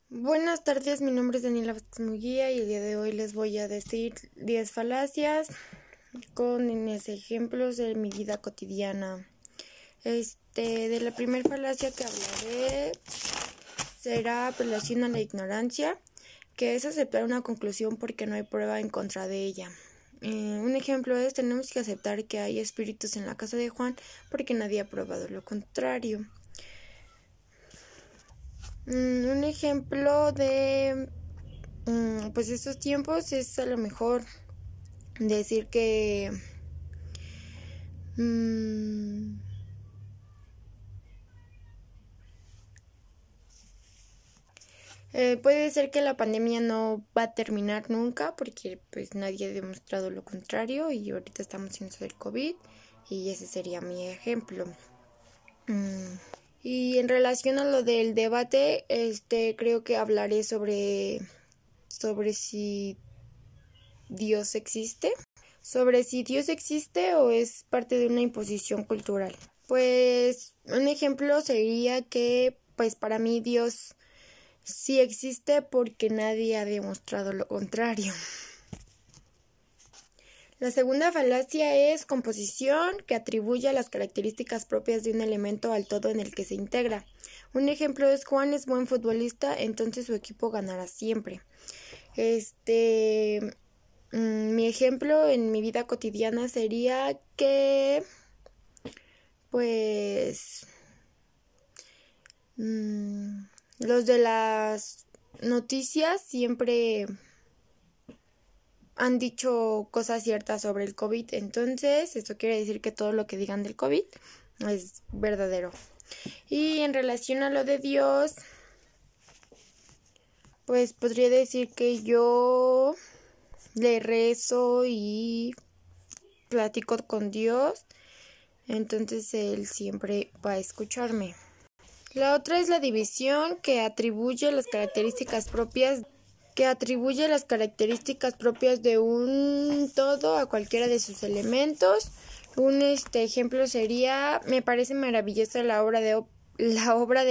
Buenas tardes, mi nombre es Daniela Vázquez Muguía y el día de hoy les voy a decir 10 falacias con ejemplos de mi vida cotidiana. De la primera falacia que hablaré será apelación a la ignorancia, que es aceptar una conclusión porque no hay prueba en contra de ella. Un ejemplo es: tenemos que aceptar que hay espíritus en la casa de Juan porque nadie ha probado lo contrario. Un ejemplo de pues estos tiempos es a lo mejor decir que puede ser que la pandemia no va a terminar nunca porque pues nadie ha demostrado lo contrario y ahorita estamos en eso del COVID y ese sería mi ejemplo. Y en relación a lo del debate, creo que hablaré sobre si Dios existe. Sobre si Dios existe o es parte de una imposición cultural. Pues un ejemplo sería que pues para mí Dios sí existe porque nadie ha demostrado lo contrario. La segunda falacia es composición, que atribuye las características propias de un elemento al todo en el que se integra. Un ejemplo es: Juan es buen futbolista, entonces su equipo ganará siempre. Mi ejemplo en mi vida cotidiana sería que pues los de las noticias siempre han dicho cosas ciertas sobre el COVID, entonces eso quiere decir que todo lo que digan del COVID es verdadero. Y en relación a lo de Dios, pues podría decir que yo le rezo y platico con Dios, entonces Él siempre va a escucharme. La otra es la división, que atribuye las características propias de un todo a cualquiera de sus elementos. Un ejemplo sería: me parece maravillosa la obra de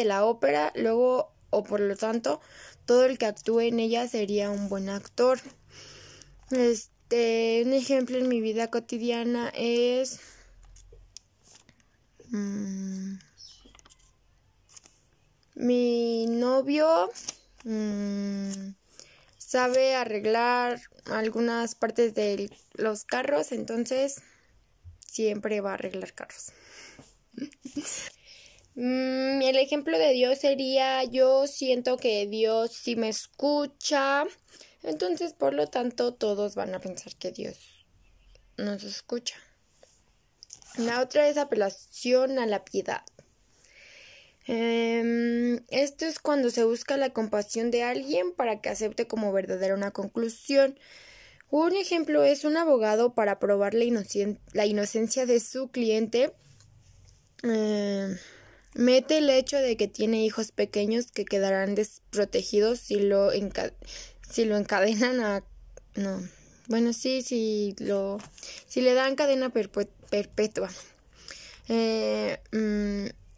la ópera, luego o por lo tanto todo el que actúe en ella sería un buen actor. Un ejemplo en mi vida cotidiana es mi novio sabe arreglar algunas partes de los carros, entonces siempre va a arreglar carros. El ejemplo de Dios sería: yo siento que Dios sí me escucha, entonces por lo tanto todos van a pensar que Dios nos escucha. La otra es apelación a la piedad. Esto es cuando se busca la compasión de alguien para que acepte como verdadera una conclusión. Un ejemplo es: un abogado, para probar la inocencia de su cliente, mete el hecho de que tiene hijos pequeños que quedarán desprotegidos si lo encadenan a... No, bueno, sí, si le dan cadena perpetua.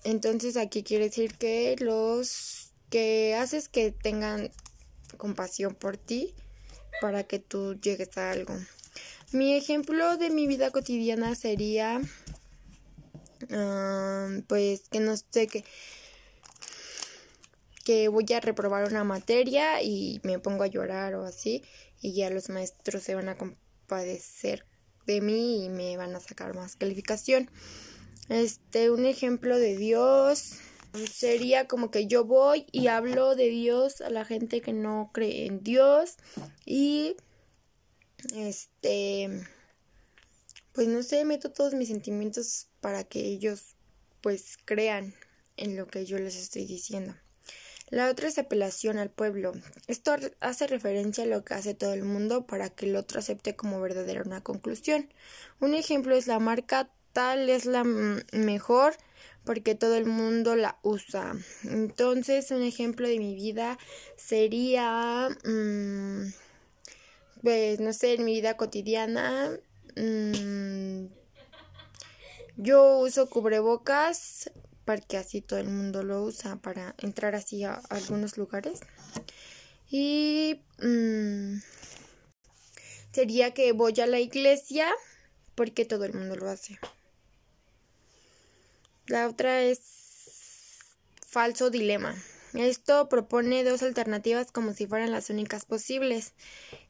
Entonces aquí quiere decir que los que haces que tengan compasión por ti para que tú llegues a algo. Mi ejemplo de mi vida cotidiana sería pues que no sé, que voy a reprobar una materia y me pongo a llorar o así, y ya los maestros se van a compadecer de mí y me van a sacar más calificación. Un ejemplo de Dios sería como que yo voy y hablo de Dios a la gente que no cree en Dios y pues no sé, meto todos mis sentimientos para que ellos pues crean en lo que yo les estoy diciendo. La otra es apelación al pueblo. Esto hace referencia a lo que hace todo el mundo para que el otro acepte como verdadera una conclusión. Un ejemplo es: la marca tal es la mejor porque todo el mundo la usa. Entonces, un ejemplo de mi vida sería, pues no sé, en mi vida cotidiana, yo uso cubrebocas porque así todo el mundo lo usa para entrar así a algunos lugares. Y sería que voy a la iglesia porque todo el mundo lo hace. La otra es falso dilema. Esto propone dos alternativas como si fueran las únicas posibles.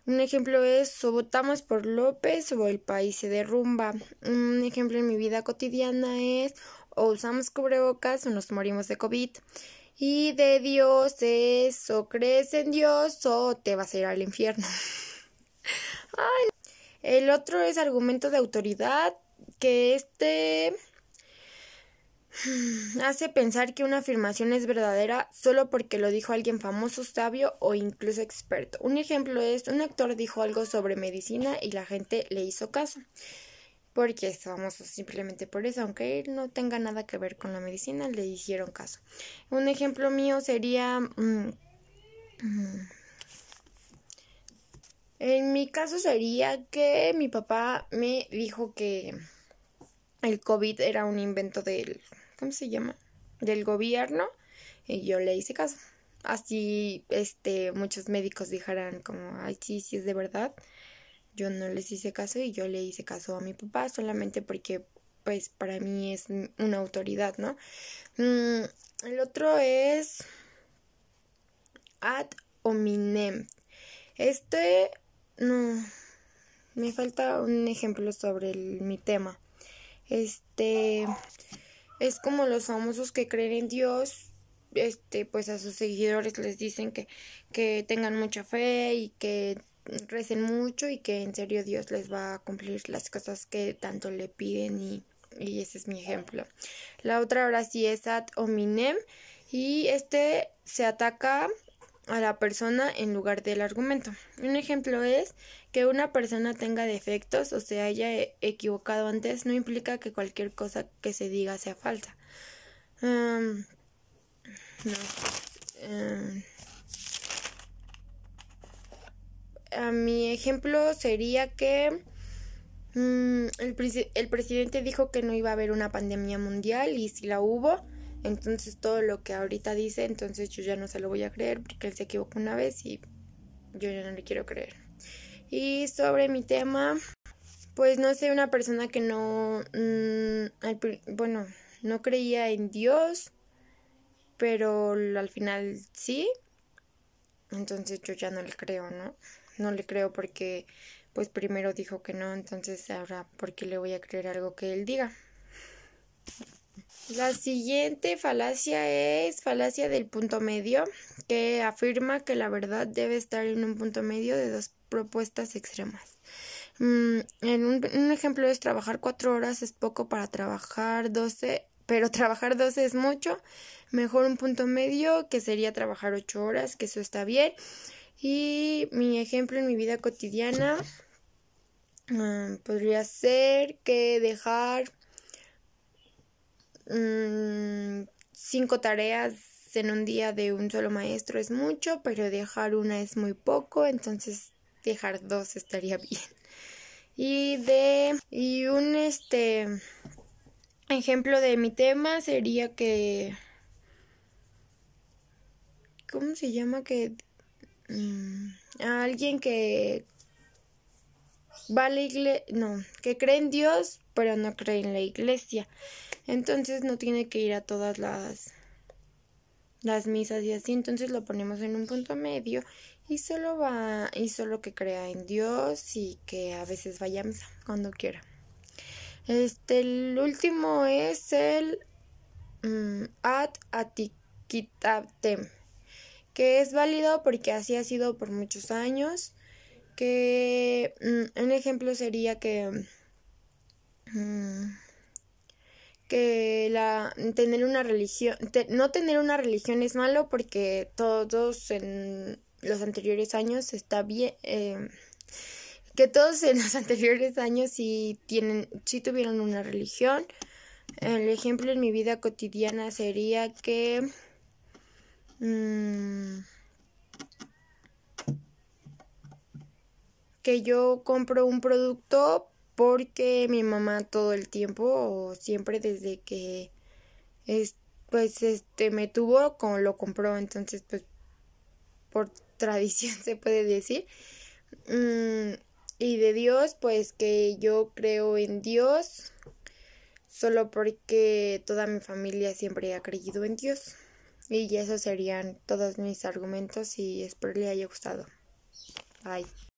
Un ejemplo es o votamos por López o el país se derrumba. Un ejemplo en mi vida cotidiana es o usamos cubrebocas o nos morimos de COVID. Y de Dios es o crees en Dios o te vas a ir al infierno. Ay. El otro es argumento de autoridad, que hace pensar que una afirmación es verdadera solo porque lo dijo alguien famoso, sabio o incluso experto. Un ejemplo es, un actor dijo algo sobre medicina y la gente le hizo caso, porque es famoso simplemente por eso, aunque él no tenga nada que ver con la medicina, le hicieron caso. Un ejemplo mío sería, en mi caso sería que mi papá me dijo que el COVID era un invento del, ¿cómo se llama? Del gobierno, y yo le hice caso. Así, muchos médicos dijeran como, ay, sí, sí es de verdad. Yo no les hice caso y yo le hice caso a mi papá solamente porque, pues, para mí es una autoridad, ¿no? El otro es ad hominem. No, me falta un ejemplo sobre mi tema. Es como los famosos que creen en Dios, pues a sus seguidores les dicen que tengan mucha fe y que recen mucho y que en serio Dios les va a cumplir las cosas que tanto le piden y ese es mi ejemplo. La otra ahora sí es ad hominem y se ataca a la persona en lugar del argumento. Un ejemplo es que una persona tenga defectos o se haya equivocado antes no implica que cualquier cosa que se diga sea falsa. Mi ejemplo sería que el presidente dijo que no iba a haber una pandemia mundial y si la hubo, entonces todo lo que ahorita dice, entonces yo ya no se lo voy a creer porque él se equivocó una vez y yo ya no le quiero creer. Y sobre mi tema, pues no sé, una persona que no creía en Dios, pero al final sí, entonces yo ya no le creo, ¿no? No le creo porque pues primero dijo que no, entonces ahora ¿por qué le voy a creer algo que él diga? La siguiente falacia es falacia del punto medio, que afirma que la verdad debe estar en un punto medio de dos propuestas extremas. Un ejemplo es trabajar 4 horas es poco para trabajar 12, pero trabajar 12 es mucho. Mejor un punto medio que sería trabajar 8 horas, que eso está bien. Y mi ejemplo en mi vida cotidiana podría ser que dejar 5 tareas en un día de un solo maestro es mucho, pero dejar una es muy poco, entonces dejar 2 estaría bien. Y un ejemplo de mi tema sería que ¿cómo se llama? Que a alguien que va a la iglesia, no, que cree en Dios, pero no cree en la iglesia. Entonces no tiene que ir a todas las misas y así, entonces lo ponemos en un punto medio y solo que crea en Dios y que a veces vaya a misa cuando quiera. El último es el ad atiquitatem, que es válido porque así ha sido por muchos años, que un ejemplo sería que tener una religión, no tener una religión es malo porque todos en los anteriores años está bien, que todos en los anteriores años sí tuvieron una religión. El ejemplo en mi vida cotidiana sería que yo compro un producto porque mi mamá todo el tiempo o siempre desde que pues me tuvo como lo compró, entonces pues por tradición se puede decir. Y de Dios, pues que yo creo en Dios solo porque toda mi familia siempre ha creído en Dios. Y esos serían todos mis argumentos y espero le haya gustado. Bye.